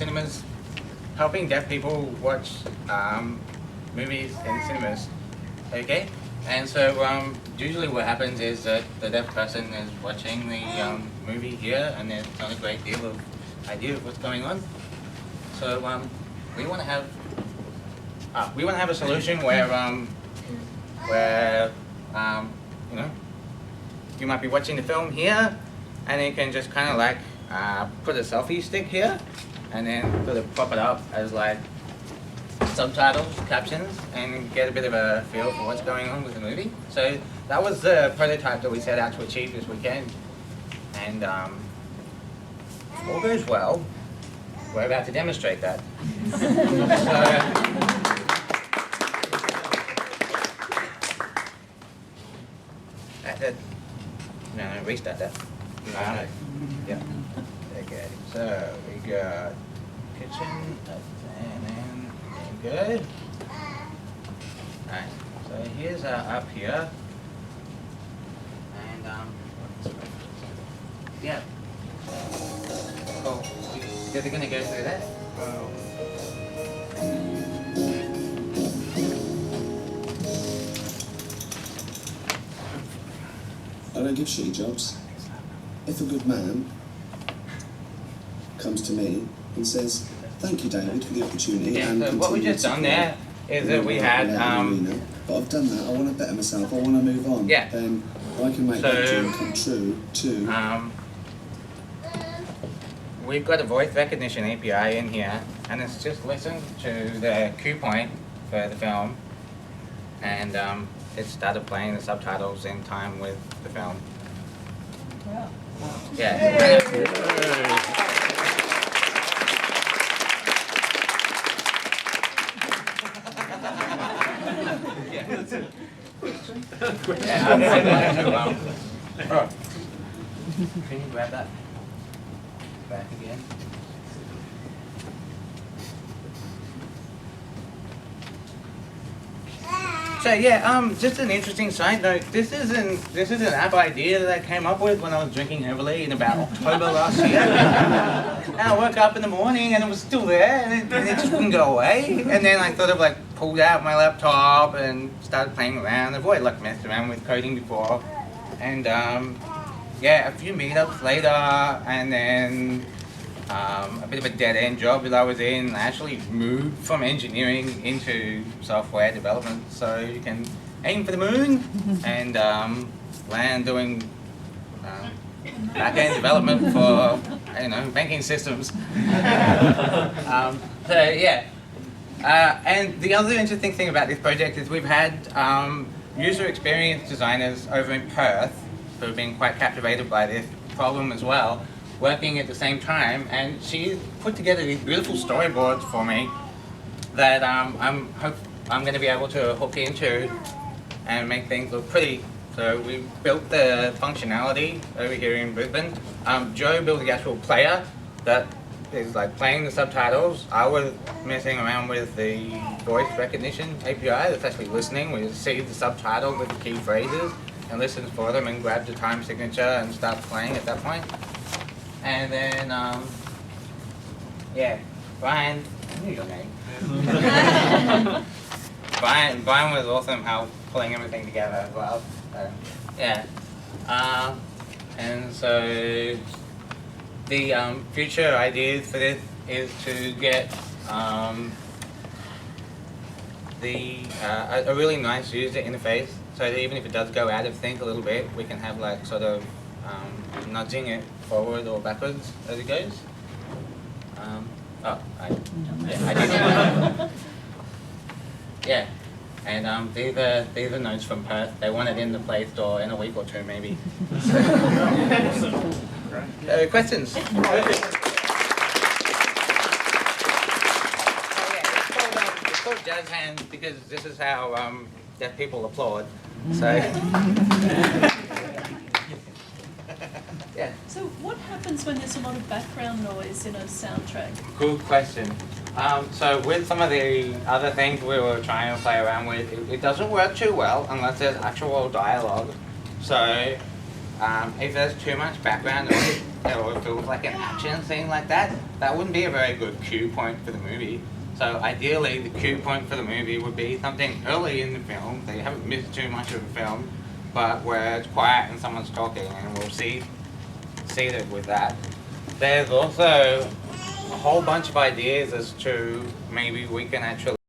cinemas, helping deaf people watch movies in cinemas. Okay, and so usually what happens is that the deaf person is watching the movie here, and there's not a great deal of idea of what's going on. So we want to have a solution where you know, you might be watching the film here, and you can just kind of like put a selfie stick here, and then sort of prop it up as like subtitles, captions, and get a bit of a feel for what's going on with the movie. So that was the prototype that we set out to achieve this weekend. And if all goes well, we're about to demonstrate that. That's it. No, restart that. Yeah. Okay, so we got kitchen, and then good. Alright, so here's up here. And yeah. Oh, they're gonna go through that? I don't give shitty jobs. If a good man comes to me and says, "Thank you, David, for the opportunity." Yeah, and so what we just done there is that we had but I've done that. I want to better myself. I want to move on. Yeah. Then I can make that dream come true too. We've got a voice recognition API in here, and it's just listened to the cue point for the film, and it started playing the subtitles in time with the film. Wow. Yeah. Oh. Can you grab that back again? So yeah, just an interesting side note. This is an app idea that I came up with when I was drinking heavily in about October last year. And I woke up in the morning and it was still there, and it just wouldn't go away. And then I sort of like pulled out my laptop and started playing around. I've always like messed around with coding before, and yeah, a few meetups later, and then a bit of a dead-end job that I was in. I actually moved from engineering into software development, so you can aim for the moon and land doing back-end development for, you know, banking systems. So yeah, and the other interesting thing about this project is we've had user experience designers over in Perth who have been quite captivated by this problem as well, working at the same time, and she put together these beautiful storyboards for me that I'm going to be able to hook into and make things look pretty. So we built the functionality over here in Brisbane. Joe built the actual player that is like playing the subtitles. I was messing around with the voice recognition API that's actually listening. We see the subtitle with the key phrases and listens for them and grabs the time signature and starts playing at that point. And then, yeah, Brian, I knew your name. Brian was awesome how pulling everything together as well. So, yeah. And so the future ideas for this is to get a really nice user interface, so that even if it does go out of sync a little bit, we can have like sort of nudging it forward or backwards as it goes. I did. Yeah, and these are notes from Perth. They want it in the Play Store in a week or two, maybe. Questions? Oh, yeah, it's called jazz hands because this is how deaf people applaud. So. Yeah. So what happens when there's a lot of background noise in a soundtrack? Good question. So with some of the other things we were trying to play around with, it doesn't work too well unless there's actual dialogue. So If there's too much background noise, or it feels like an action scene like that, that wouldn't be a very good cue point for the movie. So ideally, the cue point for the movie would be something early in the film, so you haven't missed too much of the film, but where it's quiet and someone's talking, and we'll see that with that. There's also a whole bunch of ideas as to maybe we can actually